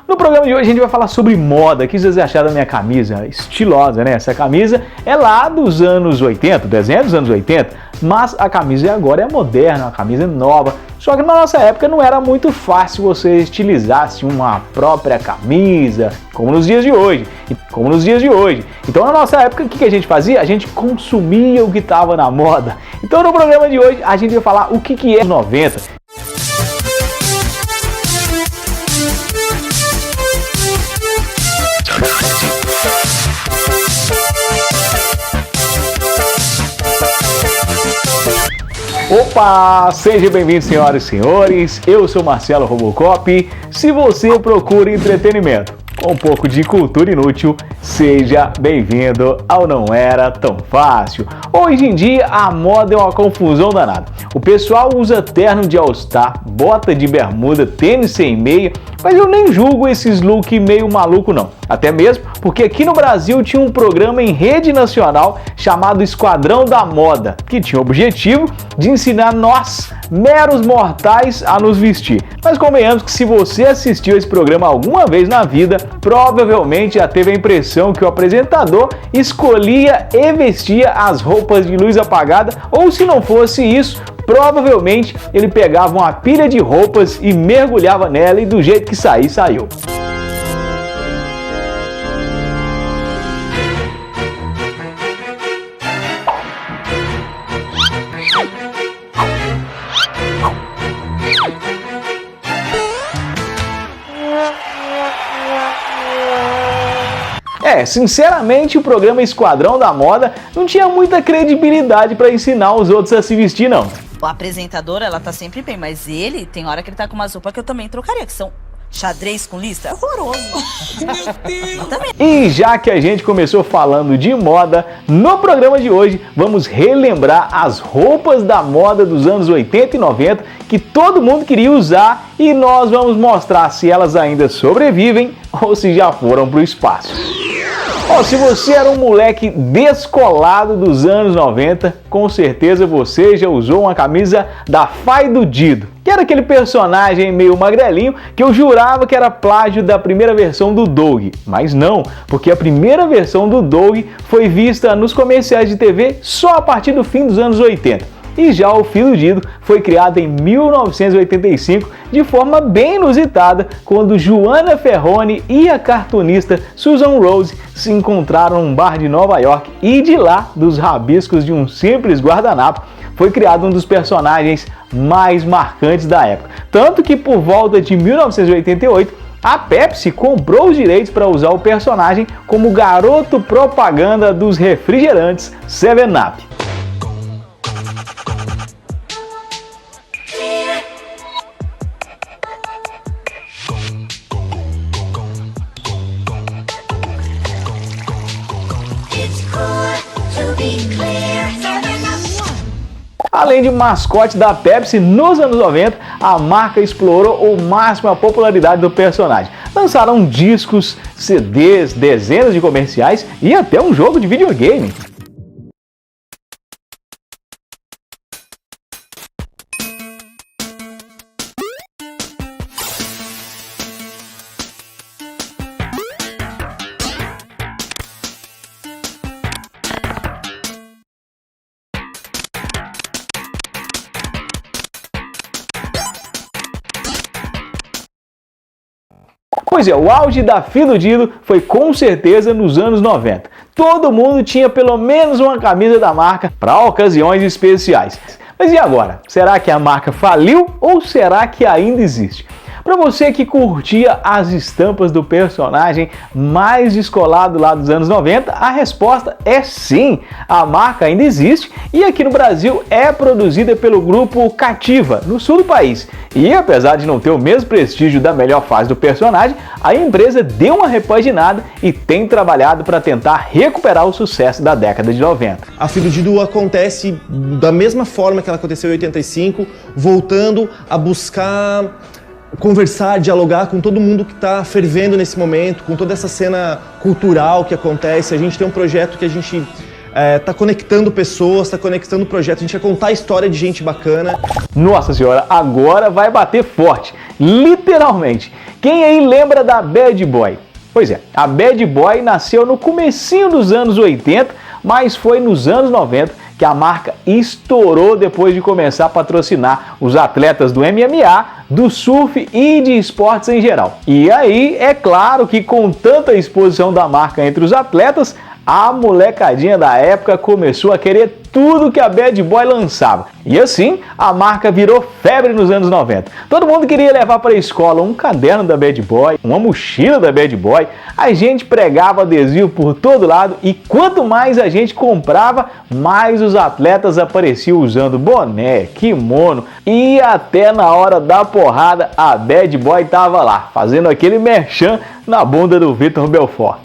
No programa de hoje a gente vai falar sobre moda. O que vocês acharam da minha camisa? Estilosa, né? Essa camisa é lá dos anos 80, desenho dos anos 80, mas a camisa agora é moderna, a camisa é nova. Só que na nossa época não era muito fácil você estilizar uma própria camisa, como nos dias de hoje. Então na nossa época o que a gente fazia? A gente consumia o que estava na moda. Então no programa de hoje a gente vai falar o que é os 90. Opa! Sejam bem-vindos, senhoras e senhores, eu sou Marcelo Robocop. Se você procura entretenimento com um pouco de cultura inútil, seja bem-vindo ao Não Era Tão Fácil. Hoje em dia a moda é uma confusão danada. O pessoal usa terno de all-star, bota de bermuda, tênis sem meia, mas eu nem julgo esses looks meio maluco não. Até mesmo porque aqui no Brasil tinha um programa em rede nacional chamado Esquadrão da Moda, que tinha o objetivo de ensinar nós, meros mortais, a nos vestir. Mas convenhamos que se você assistiu esse programa alguma vez na vida, provavelmente já teve a impressão que o apresentador escolhia e vestia as roupas de luz apagada, ou se não fosse isso, provavelmente ele pegava uma pilha de roupas e mergulhava nela e do jeito que sair, saiu. Sinceramente, o programa Esquadrão da Moda não tinha muita credibilidade para ensinar os outros a se vestir, não. A apresentadora, ela tá sempre bem, mas ele, tem hora que ele tá com umas roupas que eu também trocaria, que são xadrez com lista, é horroroso. Meu Deus! E já que a gente começou falando de moda, no programa de hoje vamos relembrar as roupas da moda dos anos 80 e 90 que todo mundo queria usar e nós vamos mostrar se elas ainda sobrevivem ou se já foram para o espaço. Se você era um moleque descolado dos anos 90, com certeza você já usou uma camisa da Fai do Dido, que era aquele personagem meio magrelinho que eu jurava que era plágio da primeira versão do Doug. Mas não, porque a primeira versão do Doug foi vista nos comerciais de TV só a partir do fim dos anos 80. E já o Fio do Dido foi criado em 1985 de forma bem inusitada, quando Joana Ferrone e a cartunista Susan Rose se encontraram num bar de Nova York e de lá, dos rabiscos de um simples guardanapo, foi criado um dos personagens mais marcantes da época. Tanto que por volta de 1988, a Pepsi comprou os direitos para usar o personagem como garoto propaganda dos refrigerantes 7-Up. Além de mascote da Pepsi, nos anos 90, a marca explorou ao máximo a popularidade do personagem. Lançaram discos, CDs, dezenas de comerciais e até um jogo de videogame. Pois é, o auge da Fio do Dido foi com certeza nos anos 90. Todo mundo tinha pelo menos uma camisa da marca para ocasiões especiais. Mas e agora? Será que a marca faliu ou será que ainda existe? Para você que curtia as estampas do personagem mais descolado lá dos anos 90, a resposta é sim, a marca ainda existe e aqui no Brasil é produzida pelo grupo Cativa, no sul do país. E apesar de não ter o mesmo prestígio da melhor fase do personagem, a empresa deu uma repaginada e tem trabalhado para tentar recuperar o sucesso da década de 90. A Fio do Dido acontece da mesma forma que ela aconteceu em 85, voltando a buscar conversar, dialogar com todo mundo que está fervendo nesse momento, com toda essa cena cultural que acontece. A gente tem um projeto que a gente tá conectando pessoas, tá conectando projetos, a gente vai contar a história de gente bacana. Nossa senhora, agora vai bater forte, literalmente. Quem aí lembra da Bad Boy? Pois é, a Bad Boy nasceu no comecinho dos anos 80, mas foi nos anos 90 que a marca estourou depois de começar a patrocinar os atletas do MMA, do surf e de esportes em geral. E aí, é claro que com tanta exposição da marca entre os atletas, a molecadinha da época começou a querer tudo que a Bad Boy lançava. E assim, a marca virou febre nos anos 90. Todo mundo queria levar para a escola um caderno da Bad Boy, uma mochila da Bad Boy. A gente pregava adesivo por todo lado e quanto mais a gente comprava, mais os atletas apareciam usando boné, kimono e até na hora da porrada a Bad Boy tava lá, fazendo aquele merchan na bunda do Vitor Belfort.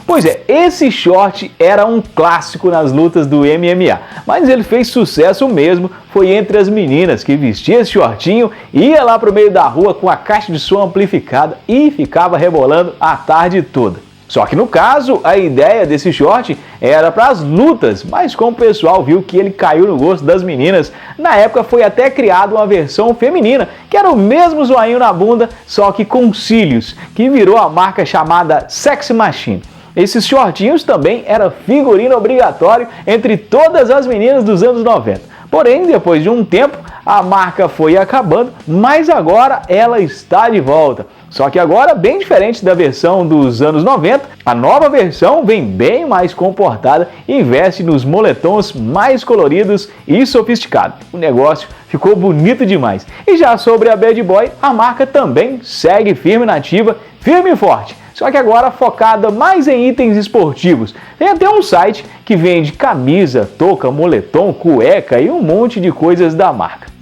Pois é, esse short era um clássico nas lutas do MMA, mas ele fez sucesso mesmo, foi entre as meninas que vestia esse shortinho, ia lá pro meio da rua com a caixa de som amplificada e ficava rebolando a tarde toda. Só que no caso, a ideia desse short era para as lutas, mas como o pessoal viu que ele caiu no gosto das meninas, na época foi até criada uma versão feminina, que era o mesmo zoinho na bunda, só que com cílios, que virou a marca chamada Sexy Machine. Esses shortinhos também era figurino obrigatório entre todas as meninas dos anos 90. Porém, depois de um tempo, a marca foi acabando, mas agora ela está de volta. Só que agora, bem diferente da versão dos anos 90, a nova versão vem bem mais comportada e veste nos moletons mais coloridos e sofisticados. O negócio ficou bonito demais. E já sobre a Bad Boy, a marca também segue firme na ativa, firme e forte. Só que agora focada mais em itens esportivos. Tem até um site que vende camisa, touca, moletom, cueca e um monte de coisas da marca.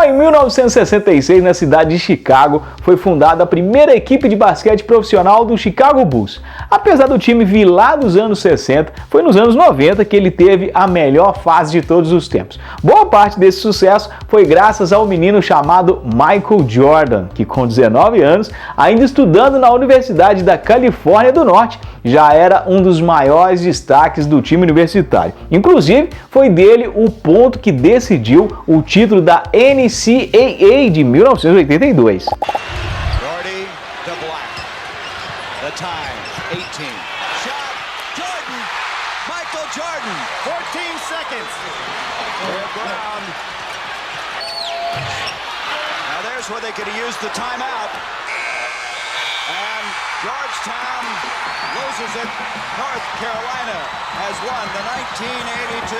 Em 1966, na cidade de Chicago, foi fundada a primeira equipe de basquete profissional do Chicago Bulls. Apesar do time vir lá dos anos 60, foi nos anos 90 que ele teve a melhor fase de todos os tempos. Boa parte desse sucesso foi graças ao menino chamado Michael Jordan, que com 19 anos, ainda estudando na Universidade da Califórnia do Norte, já era um dos maiores destaques do time universitário. Inclusive, foi dele o ponto que decidiu o título da NCAA de 1982. Gordy to Black. The time, 18. Shot, Jordan, Michael Jordan, 14 seconds. Brown. Now there's where they could have used the timeout. And Georgetown loses it. North Carolina has won the 1982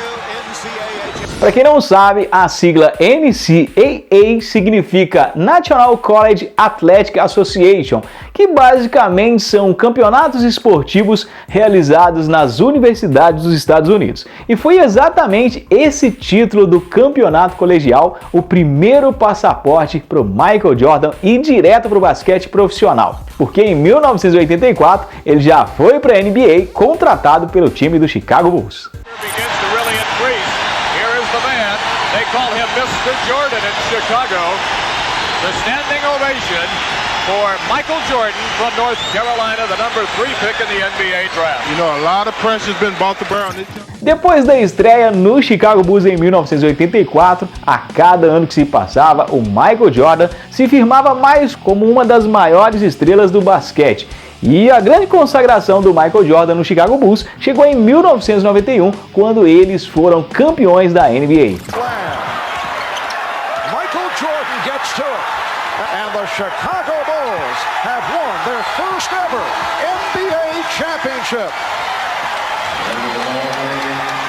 NCAA. Para quem não sabe, a sigla NCAA significa National College Athletic Association, que basicamente são campeonatos esportivos realizados nas universidades dos Estados Unidos. E foi exatamente esse título do campeonato colegial o primeiro passaporte para o Michael Jordan ir direto para o basquete profissional, porque em 1984 ele já foi para a NBA contratado pelo time do Chicago Bulls. They call him Mr. Jordan in Chicago. The standing ovation for Michael Jordan from North Carolina, the number 3 pick in the NBA draft. You know, a lot of pressure has been brought to bear on this. Depois da estreia no Chicago Bulls em 1984, a cada ano que se passava, o Michael Jordan se firmava mais como uma das maiores estrelas do basquete. E a grande consagração do Michael Jordan no Chicago Bulls chegou em 1991, quando eles foram campeões da NBA. Michael Jordan gets to it, and the Chicago Bulls have won their first ever NBA championship.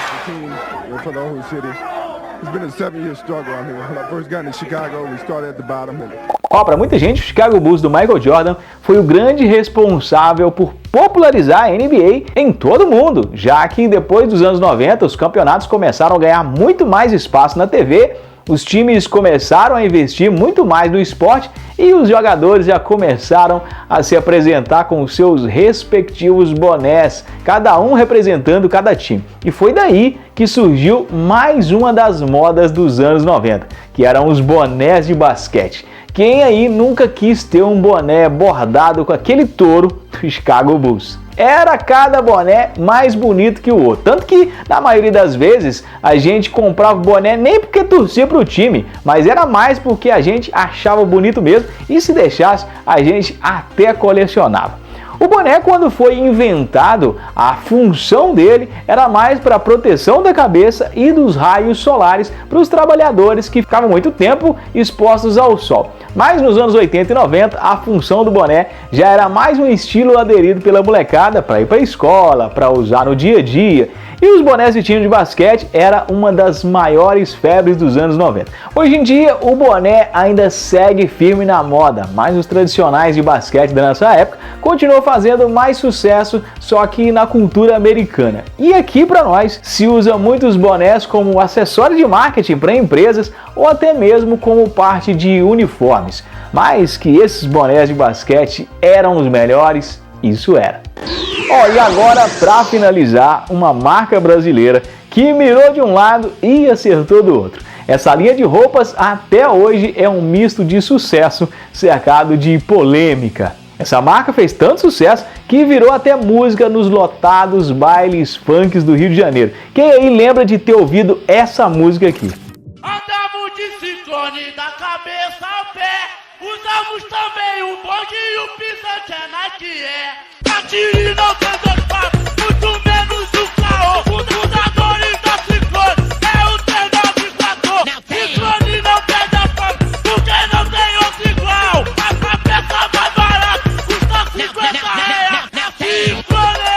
The team, we're from the Oklahoma City. It's been a 7-year struggle. I mean, when I first got into Chicago, we started at the bottom. Para muita gente, o Chicago Bulls do Michael Jordan foi o grande responsável por popularizar a NBA em todo o mundo, já que depois dos anos 90 os campeonatos começaram a ganhar muito mais espaço na TV os times começaram a investir muito mais no esporte e os jogadores já começaram a se apresentar com os seus respectivos bonés, cada um representando cada time. E foi daí que surgiu mais uma das modas dos anos 90, que eram os bonés de basquete. Quem aí nunca quis ter um boné bordado com aquele touro do Chicago Bulls? Era cada boné mais bonito que o outro. Tanto que, na maioria das vezes, a gente comprava o boné nem porque torcia para o time, mas era mais porque a gente achava bonito mesmo e, se deixasse, a gente até colecionava. O boné, quando foi inventado, a função dele era mais para a proteção da cabeça e dos raios solares para os trabalhadores que ficavam muito tempo expostos ao sol. Mas nos anos 80 e 90, a função do boné já era mais um estilo aderido pela molecada para ir para a escola, para usar no dia a dia. E os bonés de time de basquete era uma das maiores febres dos anos 90. Hoje em dia, o boné ainda segue firme na moda, mas os tradicionais de basquete da nossa época continuam fazendo mais sucesso, só que na cultura americana. E aqui para nós se usa muitos bonés como acessório de marketing para empresas ou até mesmo como parte de uniformes. Mas que esses bonés de basquete eram os melhores, isso era. E agora, para finalizar, uma marca brasileira que mirou de um lado e acertou do outro. Essa linha de roupas até hoje é um misto de sucesso cercado de polêmica. Essa marca fez tanto sucesso que virou até música nos lotados bailes funks do Rio de Janeiro. Quem aí lembra de ter ouvido essa música aqui? Andamos de ciclone da cabeça ao pé, usamos também o bonde e o pisante é Nike, Atire não tem dois papos, muito menos o caô. Os dadores da ciclone é o 394. Ciclone não perde a fama, porque não tem outro igual. A cabeça mais barata, custa 50 reais. Ciclone!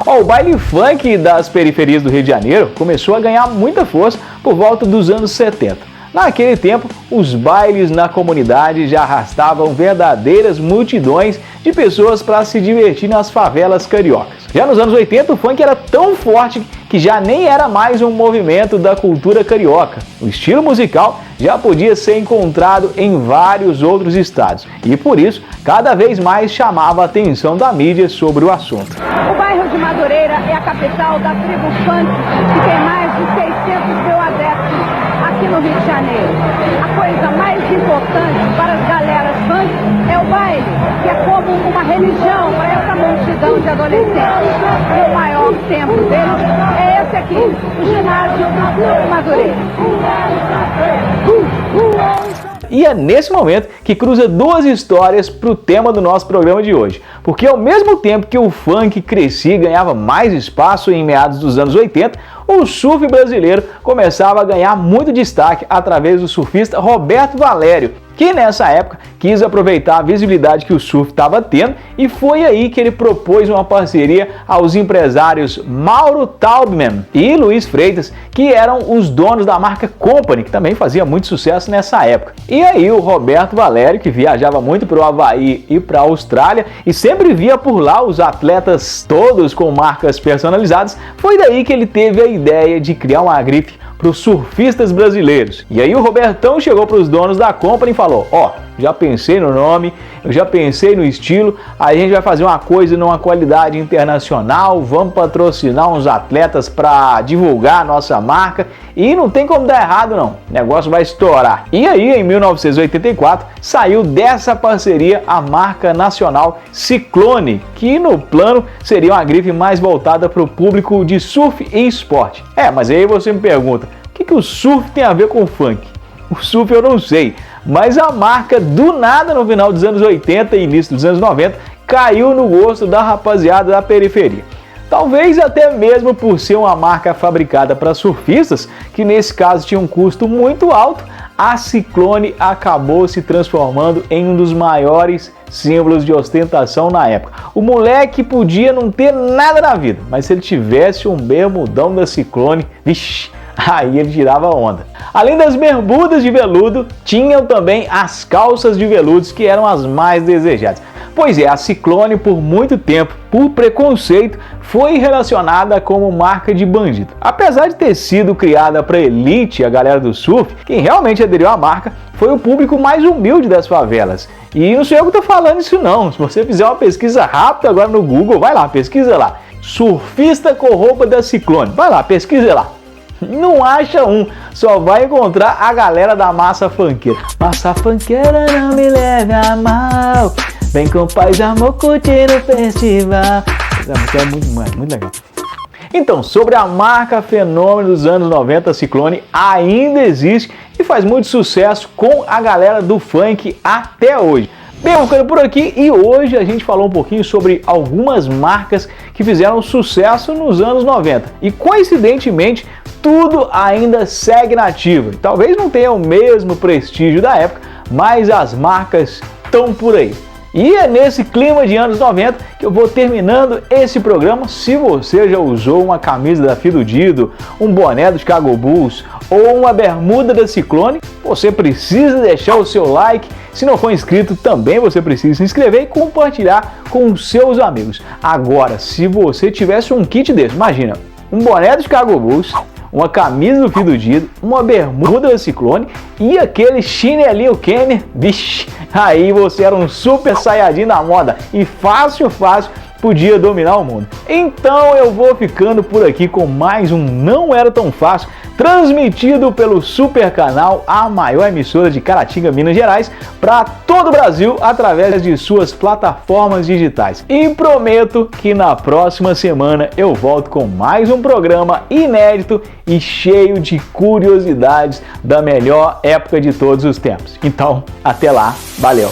O baile funk das periferias do Rio de Janeiro começou a ganhar muita força por volta dos anos 70. Naquele tempo, os bailes na comunidade já arrastavam verdadeiras multidões de pessoas para se divertir nas favelas cariocas. Já nos anos 80, o funk era tão forte que já nem era mais um movimento da cultura carioca. O estilo musical já podia ser encontrado em vários outros estados e, por isso, cada vez mais chamava a atenção da mídia sobre o assunto. O bairro de Madureira é a capital da tribo funk, que tem mais de 600 mil adeptos aqui no Rio de Janeiro. A coisa mais importante para as galeras funk é o baile, que é como uma religião para essa multidão de adolescentes. E o maior templo deles é esse aqui, o ginásio do Madureira. E é nesse momento que cruza duas histórias para o tema do nosso programa de hoje. Porque ao mesmo tempo que o funk crescia e ganhava mais espaço em meados dos anos 80, o surf brasileiro começava a ganhar muito destaque através do surfista Roberto Valério, que nessa época quis aproveitar a visibilidade que o surf estava tendo e foi aí que ele propôs uma parceria aos empresários Mauro Taubman e Luiz Freitas, que eram os donos da marca Company, que também fazia muito sucesso nessa época. E aí o Roberto Valério, que viajava muito para o Havaí e para a Austrália e sempre via por lá os atletas todos com marcas personalizadas, foi daí que ele teve a ideia de criar uma grife para os surfistas brasileiros. E aí o Robertão chegou para os donos da Company e falou: já pensei no nome, eu já pensei no estilo, a gente vai fazer uma coisa numa qualidade internacional, vamos patrocinar uns atletas para divulgar a nossa marca e não tem como dar errado não, o negócio vai estourar. E aí em 1984 saiu dessa parceria a marca nacional Ciclone, que no plano seria uma grife mais voltada para o público de surf e esporte. Mas aí você me pergunta, o que o surf tem a ver com o funk? O surf eu não sei, mas a marca do nada no final dos anos 80 e início dos anos 90 caiu no gosto da rapaziada da periferia. Talvez até mesmo por ser uma marca fabricada para surfistas, que nesse caso tinha um custo muito alto, a Ciclone acabou se transformando em um dos maiores símbolos de ostentação na época. O moleque podia não ter nada na vida, mas se ele tivesse um bermudão da Ciclone, vixi, aí ele tirava onda. Além das bermudas de veludo, tinham também as calças de veludo, que eram as mais desejadas. Pois é, a Ciclone por muito tempo, por preconceito, foi relacionada como marca de bandido. Apesar de ter sido criada para elite, a galera do surf, quem realmente aderiu à marca foi o público mais humilde das favelas. E não sou eu que estou falando isso não, se você fizer uma pesquisa rápida agora no Google, vai lá, pesquisa lá, surfista com roupa da Ciclone, vai lá, pesquisa lá. Não acha um, só vai encontrar a galera da massa funkeira. Massa funkeira não me leve a mal, vem com paz e amor curtir o festival. É muito legal. Então, sobre a marca fenômeno dos anos 90, a Ciclone ainda existe e faz muito sucesso com a galera do funk até hoje. Bem, eu vou ficando por aqui e hoje a gente falou um pouquinho sobre algumas marcas que fizeram sucesso nos anos 90. E coincidentemente, tudo ainda segue na ativa. Talvez não tenha o mesmo prestígio da época, mas as marcas estão por aí. E é nesse clima de anos 90 que eu vou terminando esse programa. Se você já usou uma camisa da Fidudido, um boné do Chicago Bulls ou uma bermuda da Ciclone, você precisa deixar o seu like. Se não for inscrito, também você precisa se inscrever e compartilhar com os seus amigos. Agora, se você tivesse um kit desse, imagina, um boné do Chicago Bulls, uma camisa do Fidudido, uma bermuda da Ciclone e aquele chinelinho Kenner, vixe, aí você era um super saiyajin da moda e fácil podia dominar o mundo. Então eu vou ficando por aqui com mais um Não Era Tão Fácil, transmitido pelo Super Canal, a maior emissora de Caratinga, Minas Gerais, para todo o Brasil através de suas plataformas digitais. E prometo que na próxima semana eu volto com mais um programa inédito e cheio de curiosidades da melhor época de todos os tempos. Então, até lá, valeu!